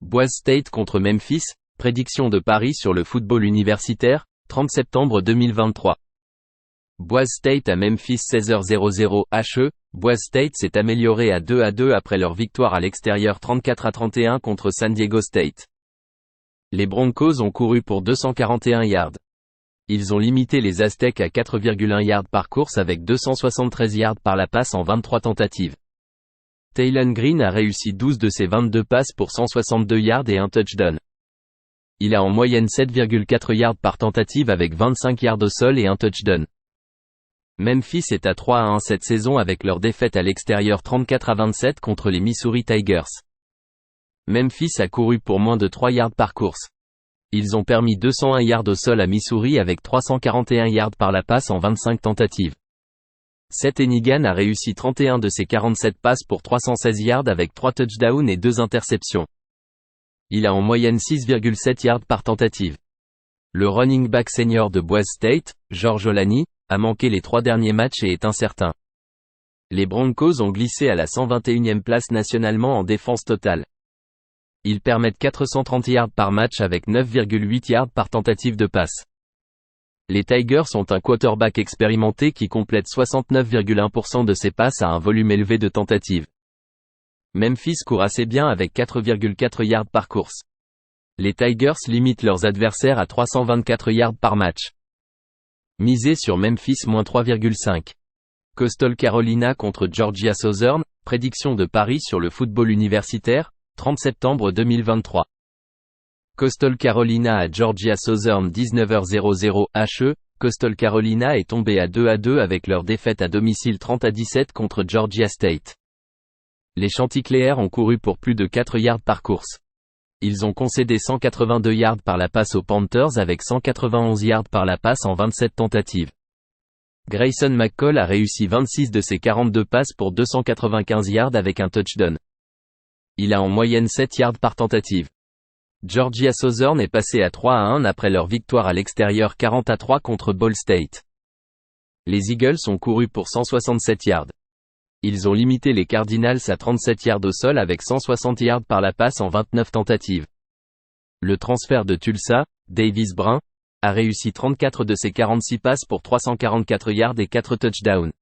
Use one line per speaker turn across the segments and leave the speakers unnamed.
Boise State contre Memphis, prédiction de Paris sur le football universitaire, 30 septembre 2023. Boise State à Memphis 16h00 HE, Boise State s'est amélioré à 2-2 après leur victoire à l'extérieur 34-31 contre San Diego State. Les Broncos ont couru pour 241 yards. Ils ont limité les Aztèques à 4,1 yards par course avec 273 yards par la passe en 23 tentatives. Taylen Green a réussi 12 de ses 22 passes pour 162 yards et un touchdown. Il a en moyenne 7,4 yards par tentative avec 25 yards au sol et un touchdown. Memphis est à 3-1 cette saison avec leur défaite à l'extérieur 34-27 contre les Missouri Tigers. Memphis a couru pour moins de 3 yards par course. Ils ont permis 201 yards au sol à Missouri avec 341 yards par la passe en 25 tentatives. Seth Henigan a réussi 31 de ses 47 passes pour 316 yards avec 3 touchdowns et 2 interceptions. Il a en moyenne 6,7 yards par tentative. Le running back senior de Boise State, George Olani, a manqué les 3 derniers matchs et est incertain. Les Broncos ont glissé à la 121e place nationalement en défense totale. Ils permettent 430 yards par match avec 9,8 yards par tentative de passe. Les Tigers ont un quarterback expérimenté qui complète 69,1% de ses passes à un volume élevé de tentatives. Memphis court assez bien avec 4,4 yards par course. Les Tigers limitent leurs adversaires à 324 yards par match. Misez sur Memphis -3,5. Coastal Carolina contre Georgia Southern, prédiction de Paris sur le football universitaire, 30 septembre 2023. Coastal Carolina à Georgia Southern 19h00 HE, Coastal Carolina est tombé à 2-2 avec leur défaite à domicile 30-17 contre Georgia State. Les Chanticléaires ont couru pour plus de 4 yards par course. Ils ont concédé 182 yards par la passe aux Panthers avec 191 yards par la passe en 27 tentatives. Grayson McCall a réussi 26 de ses 42 passes pour 295 yards avec un touchdown. Il a en moyenne 7 yards par tentative. Georgia Southern est passé à 3-1 après leur victoire à l'extérieur 40-3 contre Ball State. Les Eagles ont couru pour 167 yards. Ils ont limité les Cardinals à 37 yards au sol avec 160 yards par la passe en 29 tentatives. Le transfert de Tulsa, Davis Brin, a réussi 34 de ses 46 passes pour 344 yards et 4 touchdowns.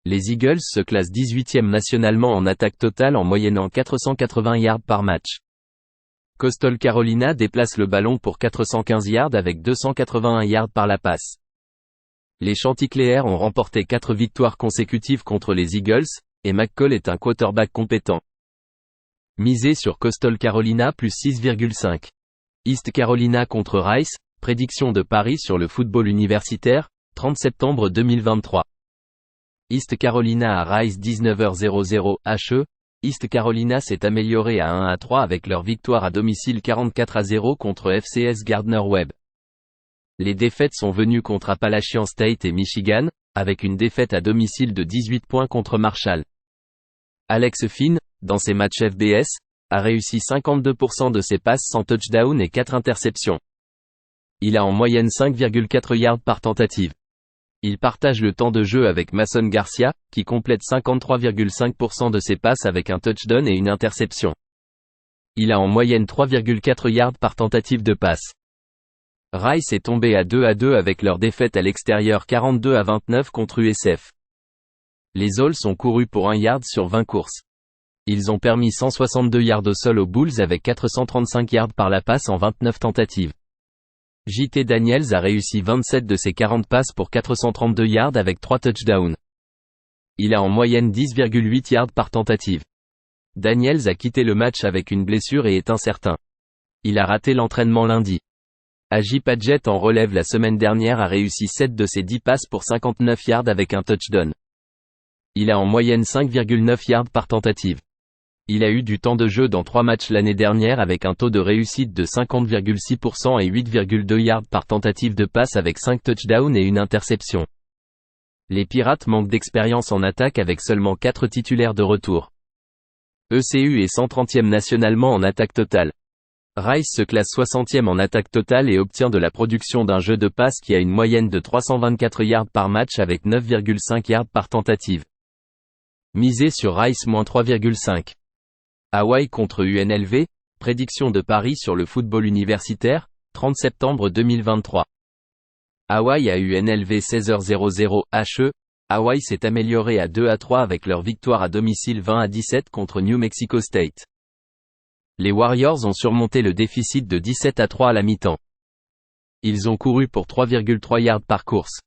Les Eagles se classent 18e nationalement en attaque totale en moyennant 480 yards par match. Coastal Carolina déplace le ballon pour 415 yards avec 281 yards par la passe. Les Chanticléaires ont remporté 4 victoires consécutives contre les Eagles, et McCall est un quarterback compétent. Misez sur Coastal Carolina plus 6,5. East Carolina contre Rice, prédiction de Paris sur le football universitaire, 30 septembre 2023. East Carolina à Rice 19h00 HE, East Carolina s'est amélioré à 1-3 avec leur victoire à domicile 44-0 contre FCS Gardner-Webb. Les défaites sont venues contre Appalachian State et Michigan, avec une défaite à domicile de 18 points contre Marshall. Alex Finn, dans ses matchs FBS, a réussi 52% de ses passes sans touchdown et 4 interceptions. Il a en moyenne 5,4 yards par tentative. Il partage le temps de jeu avec Mason Garcia, qui complète 53,5% de ses passes avec un touchdown et une interception. Il a en moyenne 3,4 yards par tentative de passe. Rice est tombé à 2-2 avec leur défaite à l'extérieur 42-29 contre USF. Les Owls ont couru pour 1 yard sur 20 courses. Ils ont permis 162 yards au sol aux Bulls avec 435 yards par la passe en 29 tentatives. J.T. Daniels a réussi 27 de ses 40 passes pour 432 yards avec 3 touchdowns. Il a en moyenne 10,8 yards par tentative. Daniels a quitté le match avec une blessure et est incertain. Il a raté l'entraînement lundi. Aji Padgett en relève la semaine dernière a réussi 7 de ses 10 passes pour 59 yards avec un touchdown. Il a en moyenne 5,9 yards par tentative. Il a eu du temps de jeu dans 3 matchs l'année dernière avec un taux de réussite de 50,6% et 8,2 yards par tentative de passe avec 5 touchdowns et une interception. Les Pirates manquent d'expérience en attaque avec seulement 4 titulaires de retour. ECU est 130e nationalement en attaque totale. Rice se classe 60e en attaque totale et obtient de la production d'un jeu de passe qui a une moyenne de 324 yards par match avec 9,5 yards par tentative. Misez sur Rice -3,5. Hawaii contre UNLV, Prédiction de Paris sur le football universitaire, 30 septembre 2023. Hawaii a eu UNLV 16h00 HE. Hawaii s'est amélioré à 2-3 avec leur victoire à domicile 20-17 contre New Mexico State. Les Warriors ont surmonté le déficit de 17-3 à la mi-temps. Ils ont couru pour 3,3 yards par course.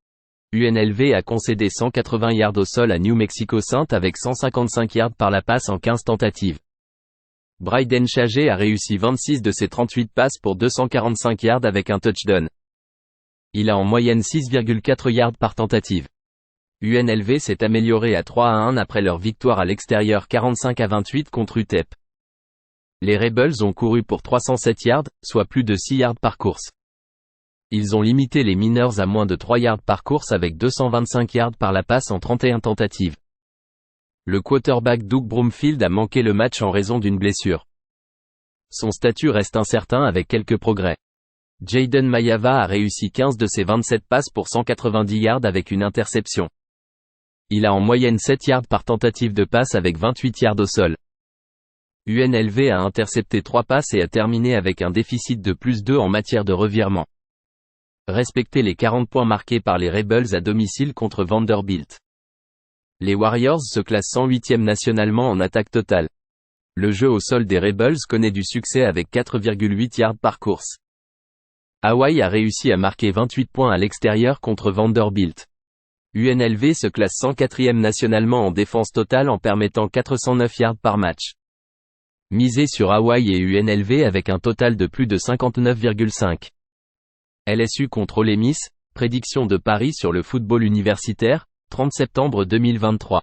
UNLV a concédé 180 yards au sol à New Mexico State avec 155 yards par la passe en 15 tentatives. Bryden Chaget a réussi 26 de ses 38 passes pour 245 yards avec un touchdown. Il a en moyenne 6,4 yards par tentative. UNLV s'est amélioré à 3-1 après leur victoire à l'extérieur 45-28 contre UTEP. Les Rebels ont couru pour 307 yards, soit plus de 6 yards par course. Ils ont limité les Miners à moins de 3 yards par course avec 225 yards par la passe en 31 tentatives. Le quarterback Doug Brumfield a manqué le match en raison d'une blessure. Son statut reste incertain avec quelques progrès. Jayden Mayava a réussi 15 de ses 27 passes pour 190 yards avec une interception. Il a en moyenne 7 yards par tentative de passe avec 28 yards au sol. UNLV a intercepté 3 passes et a terminé avec un déficit de +2 en matière de revirement. Respectez les 40 points marqués par les Rebels à domicile contre Vanderbilt. Les Warriors se classent 108e nationalement en attaque totale. Le jeu au sol des Rebels connaît du succès avec 4,8 yards par course. Hawaii a réussi à marquer 28 points à l'extérieur contre Vanderbilt. UNLV se classe 104e nationalement en défense totale en permettant 409 yards par match. Misez sur Hawaii et UNLV avec un total de plus de 59,5. LSU contre Ole Miss, prédiction de Paris sur le football universitaire, 30 septembre 2023.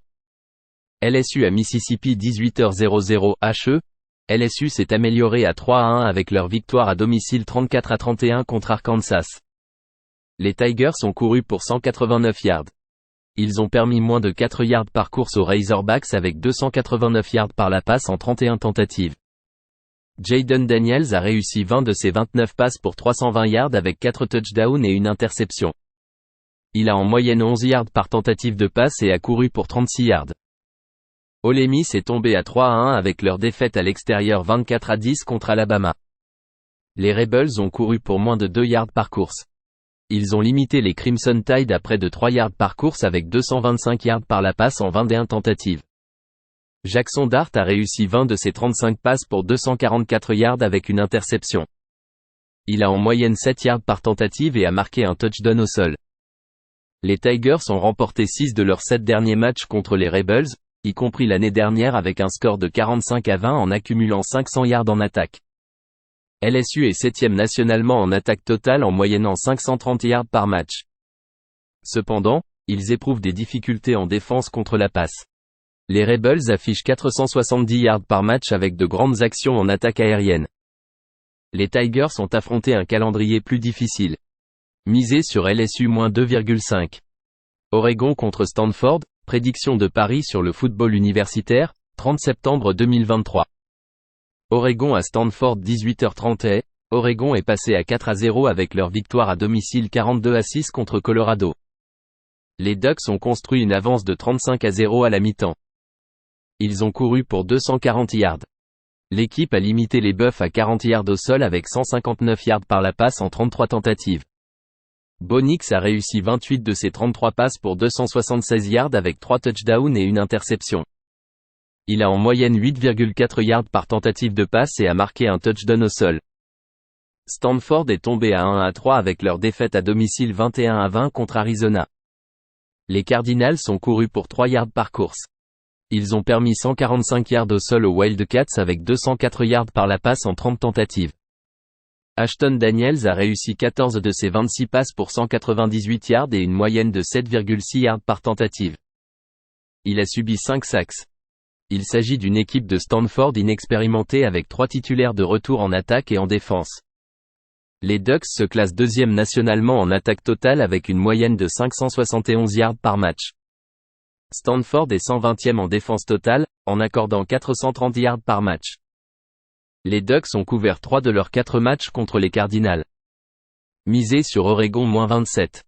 LSU à Mississippi 18h00 HE. LSU s'est amélioré à 3-1 avec leur victoire à domicile 34-31 contre Arkansas. Les Tigers ont couru pour 189 yards. Ils ont permis moins de 4 yards par course aux Razorbacks avec 289 yards par la passe en 31 tentatives. Jayden Daniels a réussi 20 de ses 29 passes pour 320 yards avec 4 touchdowns et une interception. Il a en moyenne 11 yards par tentative de passe et a couru pour 36 yards. Ole Miss est tombé à 3-1 avec leur défaite à l'extérieur 24-10 contre Alabama. Les Rebels ont couru pour moins de 2 yards par course. Ils ont limité les Crimson Tide à près de 3 yards par course avec 225 yards par la passe en 21 tentatives. Jackson Dart a réussi 20 de ses 35 passes pour 244 yards avec une interception. Il a en moyenne 7 yards par tentative et a marqué un touchdown au sol. Les Tigers ont remporté 6 de leurs 7 derniers matchs contre les Rebels, y compris l'année dernière avec un score de 45-20 en accumulant 500 yards en attaque. LSU est 7e nationalement en attaque totale en moyennant 530 yards par match. Cependant, ils éprouvent des difficultés en défense contre la passe. Les Rebels affichent 470 yards par match avec de grandes actions en attaque aérienne. Les Tigers ont affronté un calendrier plus difficile. Misez sur LSU-2,5. Oregon contre Stanford, prédiction de Paris sur le football universitaire, 30 septembre 2023. Oregon à Stanford 18h30. Oregon est passé à 4-0 avec leur victoire à domicile 42-6 contre Colorado. Les Ducks ont construit une avance de 35-0 à la mi-temps. Ils ont couru pour 240 yards. L'équipe a limité les Buffs à 40 yards au sol avec 159 yards par la passe en 33 tentatives. Bo Nix a réussi 28 de ses 33 passes pour 276 yards avec 3 touchdowns et une interception. Il a en moyenne 8,4 yards par tentative de passe et a marqué un touchdown au sol. Stanford est tombé à 1-3 avec leur défaite à domicile 21-20 contre Arizona. Les Cardinals ont couru pour 3 yards par course. Ils ont permis 145 yards au sol aux Wildcats avec 204 yards par la passe en 30 tentatives. Ashton Daniels a réussi 14 de ses 26 passes pour 198 yards et une moyenne de 7,6 yards par tentative. Il a subi 5 sacks. Il s'agit d'une équipe de Stanford inexpérimentée avec 3 titulaires de retour en attaque et en défense. Les Ducks se classent 2e nationalement en attaque totale avec une moyenne de 571 yards par match. Stanford est 120e en défense totale, en accordant 430 yards par match. Les Ducks ont couvert 3 de leurs 4 matchs contre les Cardinals. Misez sur Oregon -27.